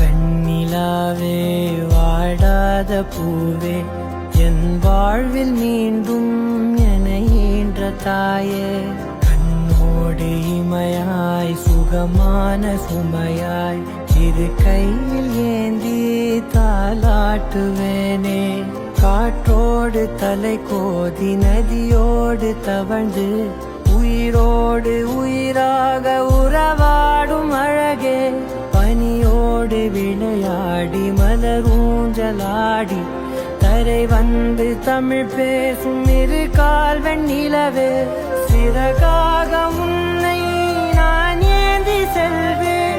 வெண்ணிலாவே வாடாத பூவே என் வாழ்வில் மீண்டும் என ஈன்ற தாயே கண்ணோடு இமையாய் சுகமான சுமையாய் இரு கையில் ஏந்தி தாலாட்டுவேனே காற்றோடு தலை கோதி நதியோடு தவழ்ந்து உயிரோடு உயிராக உறவாடும் அழகே பனியோடு விளையாடி மலர் ஊஞ்சலாடி தரை வந்து தமிழ் பேசும் இரு கால் வெண்ணிலவே சிறகாக உன்னை நான் ஏந்தி செல்வேன்